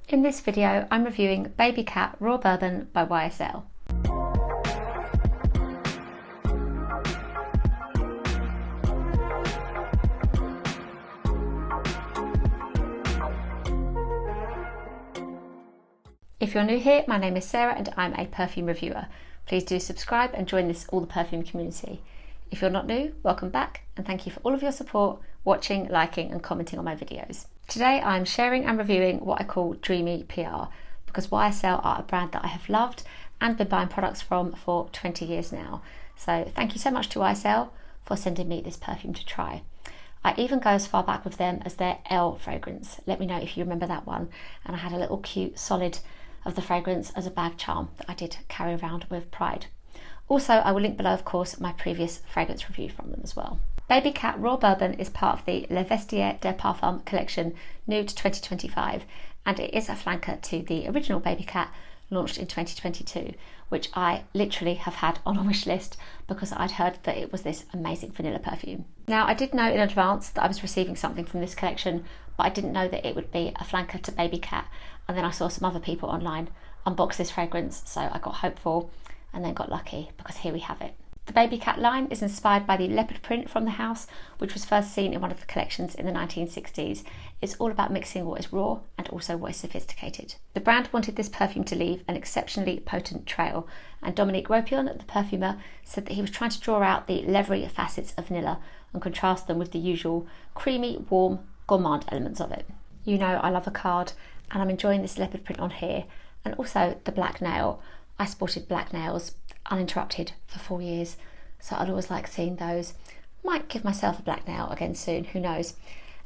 In this video, I'm reviewing Babycat Raw Bourbon by YSL. If you're new here, my name is Sarah and I'm a perfume reviewer. Please do subscribe and join this All the Perfume community. If you're not new, welcome back and thank you for all of your support, watching, liking and commenting on my videos. Today I'm sharing and reviewing what I call dreamy PR because YSL are a brand that I have loved and been buying products from for 20 years now. So thank you so much to YSL for sending me this perfume to try. I even go as far back with them as their L fragrance. Let me know if you remember that one. And I had a little cute solid of the fragrance as a bag charm that I did carry around with pride. Also, I will link below, of course, my previous fragrance review from them as well. Babycat Raw Bourbon is part of the Le Vestiaire de Parfum collection, new to 2025, and it is a flanker to the original Babycat launched in 2022, which I literally have had on a wish list because I'd heard that it was this amazing vanilla perfume. Now, I did know in advance that I was receiving something from this collection, but I didn't know that it would be a flanker to Babycat, and then I saw some other people online unbox this fragrance, so I got hopeful and then got lucky because here we have it. The Babycat line is inspired by the leopard print from the house, which was first seen in one of the collections in the 1960s. It's all about mixing what is raw and also what is sophisticated. The brand wanted this perfume to leave an exceptionally potent trail, and Dominique Ropion, the perfumer, said that he was trying to draw out the leathery facets of vanilla and contrast them with the usual creamy, warm, gourmand elements of it. You know I love a card, and I'm enjoying this leopard print on here, and also the black nail. I sported black nails uninterrupted for 4 years, so I'd always like seeing those. Might give myself a black nail again soon, who knows.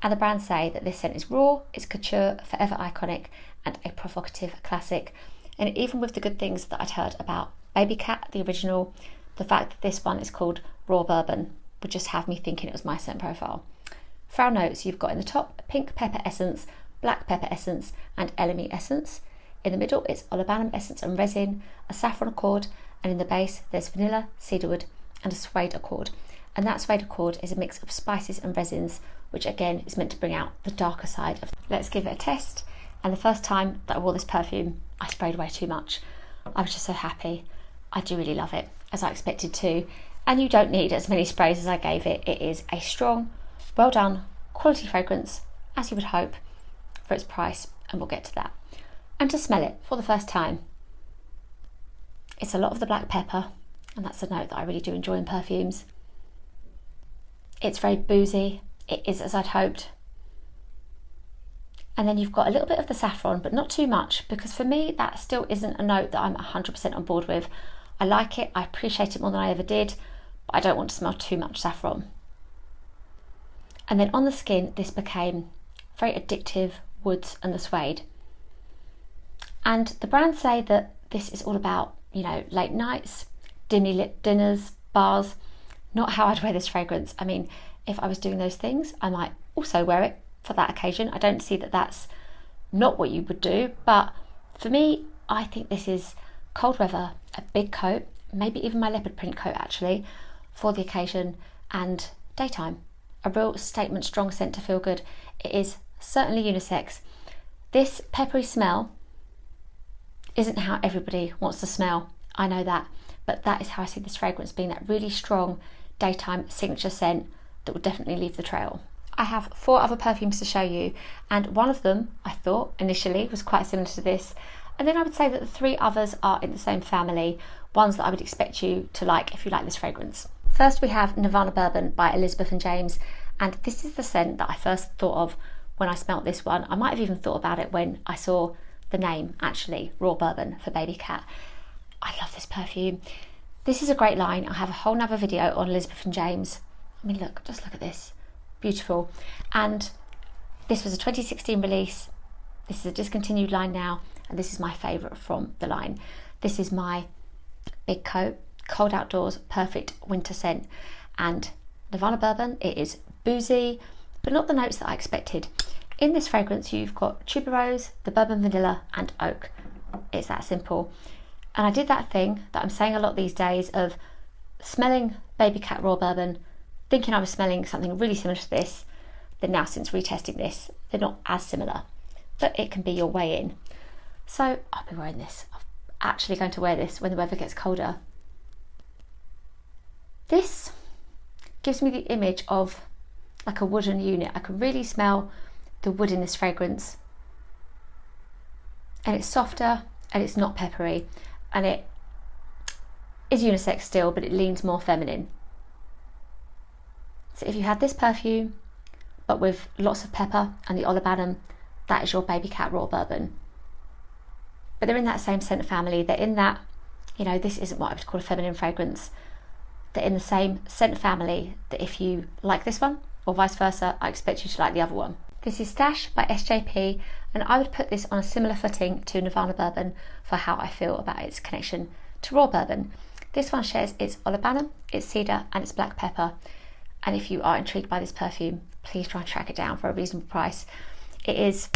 And the brand say that this scent is raw, it's couture, forever iconic and a provocative classic. And even with the good things that I'd heard about Babycat, the original, the fact that this one is called Raw Bourbon would just have me thinking it was my scent profile. For our notes, you've got in the top pink pepper essence, black pepper essence and elemi essence. In the middle it's olibanim essence and resin, a saffron accord, and in the base there's vanilla, cedarwood and a suede accord. And that suede accord is a mix of spices and resins, which again is meant to bring out the darker side of. Let's give it a test. And the first time that I wore this perfume, I sprayed way too much. I was just so happy. I do really love it, as I expected to. And you don't need as many sprays as I gave it. It is a strong, well done, quality fragrance, as you would hope, for its price, and we'll get to that. And to smell it for the first time, it's a lot of the black pepper, and that's a note that I really do enjoy in perfumes. It's very boozy, it is as I'd hoped. And then you've got a little bit of the saffron, but not too much, because for me that still isn't a note that I'm 100% on board with. I like it, I appreciate it more than I ever did, but I don't want to smell too much saffron. And then on the skin, this became very addictive woods and the suede. And the brand say that this is all about, you know, late nights, dimly lit dinners, bars. Not how I'd wear this fragrance. I mean, if I was doing those things, I might also wear it for that occasion. I don't see that that's not what you would do, but for me, I think this is cold weather, a big coat, maybe even my leopard print coat actually, for the occasion, and daytime. A real statement, strong scent to feel good. It is certainly unisex. This peppery smell isn't how everybody wants to smell, I know that, but that is how I see this fragrance being, that really strong daytime signature scent that will definitely leave the trail. I have 4 other perfumes to show you, and one of them I thought initially was quite similar to this, and then I would say that the 3 others are in the same family, ones that I would expect you to like if you like this fragrance. First we have Nirvana Bourbon by Elizabeth and James, and this is the scent that I first thought of when I smelt this one. I might have even thought about it when I saw the name, actually, Raw Bourbon for Babycat. I love this perfume. This is a great line. I have a whole nother video on Elizabeth and James. I mean, look, just look at this. Beautiful. And this was a 2016 release. This is a discontinued line now, and this is my favourite from the line. This is my big coat, cold outdoors, perfect winter scent. And Nirvana Bourbon, it is boozy, but not the notes that I expected. In this fragrance, you've got tuberose, the bourbon vanilla, and oak. It's that simple. And I did that thing that I'm saying a lot these days of smelling Babycat Raw Bourbon, thinking I was smelling something really similar to this. Then now, since retesting this, they're not as similar, but it can be your way in. So I'll be wearing this. I'm actually going to wear this when the weather gets colder. This gives me the image of like a wooden unit. I can really smell the wood in this fragrance. And it's softer and it's not peppery. And it is unisex still, but it leans more feminine. So if you had this perfume, but with lots of pepper and the olibanim, that is your Babycat Raw Bourbon. But they're in that same scent family. They're in that, you know, this isn't what I would call a feminine fragrance. They're in the same scent family that if you like this one, or vice versa, I expect you to like the other one. This is Stash by SJP, and I would put this on a similar footing to Nirvana Bourbon for how I feel about its connection to Raw Bourbon. This one shares its olibanim, its cedar, and its black pepper. And if you are intrigued by this perfume, please try and track it down for a reasonable price. It is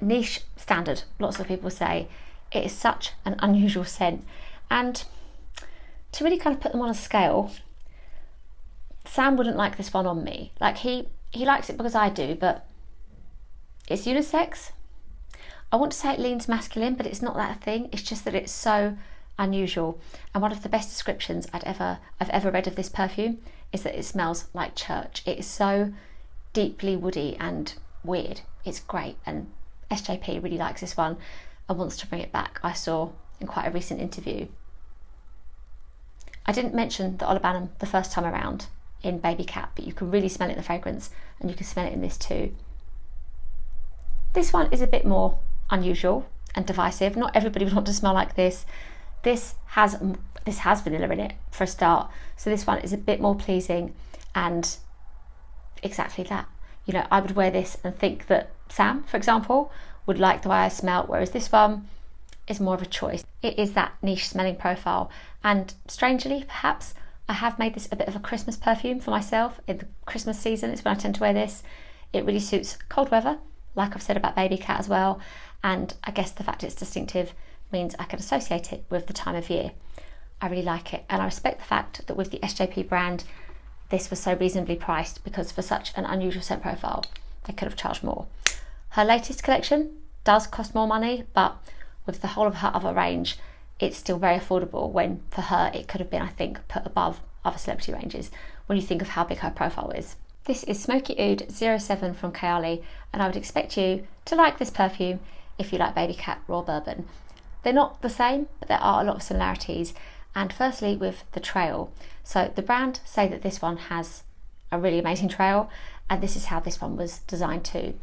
niche standard, lots of people say. It is such an unusual scent. And to really kind of put them on a scale, Sam wouldn't like this one on me. Like he likes it because I do, but it's unisex. I want to say it leans masculine, but it's not that thing. It's just that it's so unusual. And one of the best descriptions I've ever read of this perfume is that it smells like church. It is so deeply woody and weird. It's great, and SJP really likes this one and wants to bring it back. I saw in quite a recent interview. I didn't mention the olibanim the first time around in Babycat, but you can really smell it in the fragrance, and you can smell it in this too. This one is a bit more unusual and divisive. Not everybody would want to smell like this. This has vanilla in it for a start, so this one is a bit more pleasing, and exactly that. You know, I would wear this and think that Sam, for example, would like the way I smell, whereas this one is more of a choice. It is that niche smelling profile, and strangely, perhaps, I have made this a bit of a Christmas perfume for myself. In the Christmas season is when I tend to wear this. It really suits cold weather, like I've said about Babycat as well, and I guess the fact it's distinctive means I can associate it with the time of year. I really like it, and I respect the fact that with the SJP brand, this was so reasonably priced, because for such an unusual scent profile, they could have charged more. Her latest collection does cost more money, but with the whole of her other range, it's still very affordable, when for her it could have been, I think, put above other celebrity ranges when you think of how big her profile is. This is Smoky Oud 07 from Kayali, and I would expect you to like this perfume if you like Babycat Raw Bourbon. They're not the same, but there are a lot of similarities. And firstly, with the trail. So the brand say that this one has a really amazing trail, and this is how this one was designed to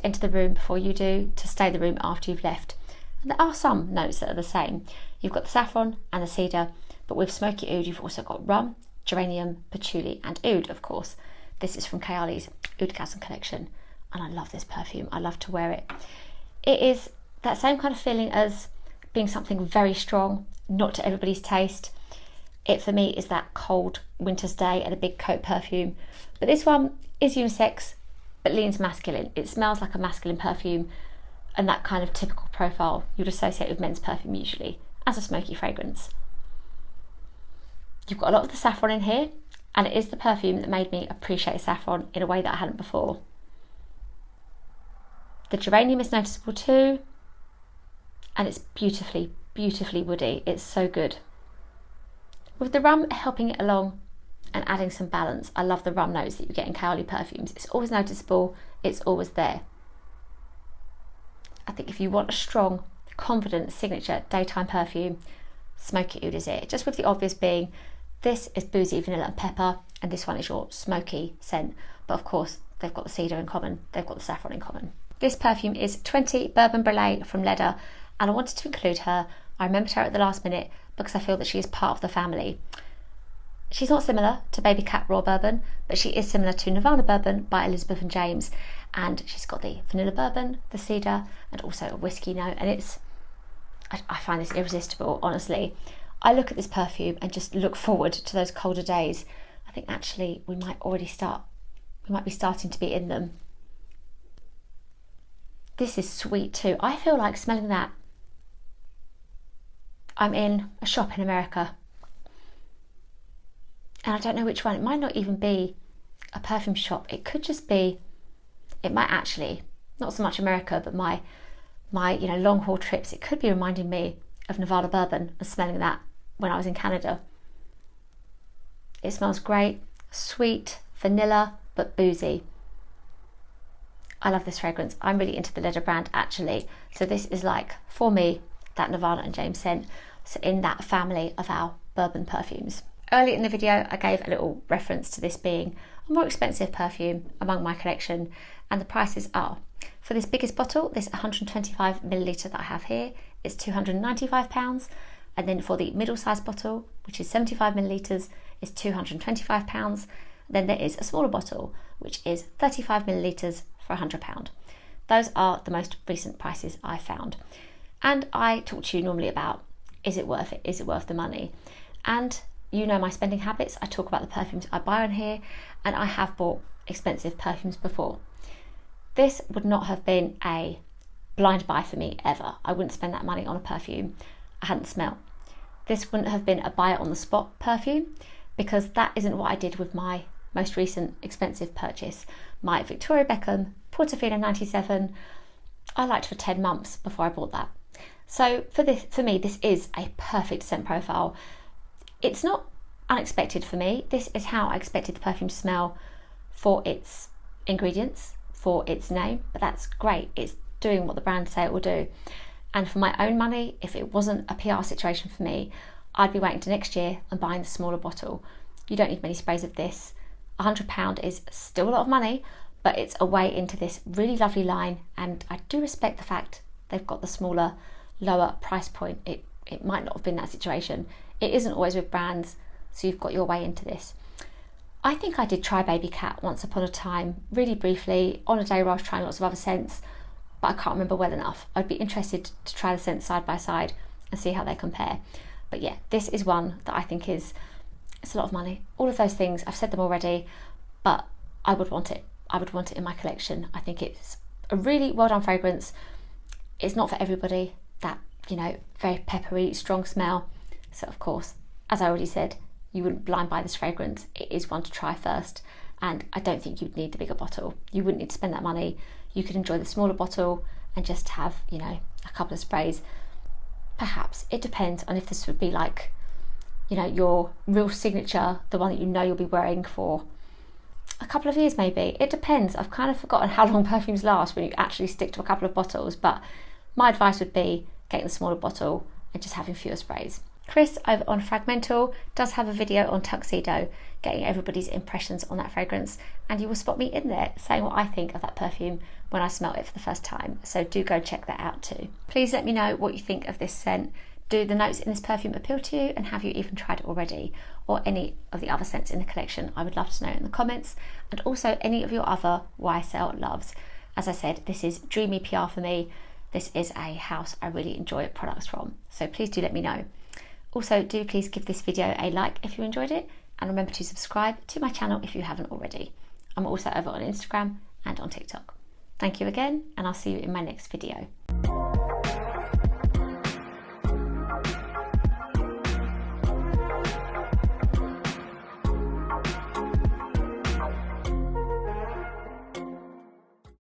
enter the room before you do, to stay in the room after you've left. And there are some notes that are the same. You've got the saffron and the cedar, but with Smoky Oud, you've also got rum, geranium, patchouli, and oud, of course. This is from Kayali's Oudgasm collection, and I love this perfume. I love to wear it. It is that same kind of feeling as being something very strong, not to everybody's taste. It for me is that cold winter's day and a big coat perfume. But this one is unisex, but leans masculine. It smells like a masculine perfume, and that kind of typical profile you'd associate with men's perfume usually, as a smoky fragrance. You've got a lot of the saffron in here, and it is the perfume that made me appreciate saffron in a way that I hadn't before. The geranium is noticeable too, and it's beautifully, beautifully woody. It's so good. With the rum helping it along and adding some balance, I love the rum notes that you get in Kayali perfumes. It's always noticeable, it's always there. I think if you want a strong, confident, signature daytime perfume, Smoky Oud is it. Just with the obvious being, this is boozy, vanilla and pepper, and this one is your smoky scent. But of course, they've got the cedar in common, they've got the saffron in common. This perfume is 20 Bourbon Brûlée from Leather, and I wanted to include her. I remembered her at the last minute because I feel that she is part of the family. She's not similar to Babycat Raw Bourbon, but she is similar to Nirvana Bourbon by Elizabeth and James, and she's got the vanilla bourbon, the cedar, and also a whiskey note, and I find this irresistible, honestly. I look at this perfume and just look forward to those colder days. I think actually we might be starting to be in them. This is sweet too. I feel like smelling that I'm in a shop in America, and I don't know which one. It might not even be a perfume shop. It could just be, it might actually, not so much America, but my my long haul trips, it could be reminding me of Nevada bourbon and smelling that when I was in Canada. It smells great, sweet, vanilla, but boozy. I love this fragrance. I'm really into the Libre brand actually. So this is like, for me, that Nevada and James scent. So in that family of our bourbon perfumes. Early in the video, I gave a little reference to this being a more expensive perfume among my collection, and the prices are, for this biggest bottle, this 125 milliliter that I have here, is £295, and then for the middle-sized bottle, which is 75 millilitres, is £225. Then there is a smaller bottle, which is 35 millilitres for £100. Those are the most recent prices I found. And I talk to you normally about, is it worth it? Is it worth the money? And you know my spending habits. I talk about the perfumes I buy on here, and I have bought expensive perfumes before. This would not have been a blind buy for me ever. I wouldn't spend that money on a perfume I hadn't smelled. This wouldn't have been a buy it on the spot perfume, because that isn't what I did with my most recent expensive purchase. My Victoria Beckham Portofino 97, I liked for 10 months before I bought that. So for me, this is a perfect scent profile. It's not unexpected for me. This is how I expected the perfume to smell for its ingredients, for its name, but that's great. It's doing what the brand say it will do. And for my own money, if it wasn't a PR situation for me, I'd be waiting to next year and buying the smaller bottle. You don't need many sprays of this. £100 is still a lot of money, but it's a way into this really lovely line, and I do respect the fact they've got the smaller, lower price point. It might not have been that situation. It isn't always with brands, so you've got your way into this. I think I did try Babycat once upon a time, really briefly, on a day where I was trying lots of other scents, but I can't remember well enough. I'd be interested to try the scents side by side and see how they compare. But yeah, this is one that I think it's a lot of money. All of those things, I've said them already, but I would want it. I would want it in my collection. I think it's a really well done fragrance. It's not for everybody, that, very peppery, strong smell. So of course, as I already said, you wouldn't blind buy this fragrance. It is one to try first, and I don't think you'd need the bigger bottle. You wouldn't need to spend that money. You could enjoy the smaller bottle and just have, a couple of sprays. Perhaps. It depends on if this would be like, your real signature, the one that you'll be wearing for a couple of years maybe. It depends. I've kind of forgotten how long perfumes last when you actually stick to a couple of bottles, but my advice would be getting the smaller bottle and just having fewer sprays. Chris over on Fragmental does have a video on Tuxedo, getting everybody's impressions on that fragrance, and you will spot me in there saying what I think of that perfume when I smell it for the first time, so do go check that out too. Please let me know what you think of this scent. Do the notes in this perfume appeal to you, and have you even tried it already, or any of the other scents in the collection? I would love to know in the comments, and also any of your other YSL loves. As I said, this is dreamy PR for me. This is a house I really enjoy products from, so please do let me know. Also, do please give this video a like if you enjoyed it, and remember to subscribe to my channel if you haven't already. I'm also over on Instagram and on TikTok. Thank you again, and I'll see you in my next video.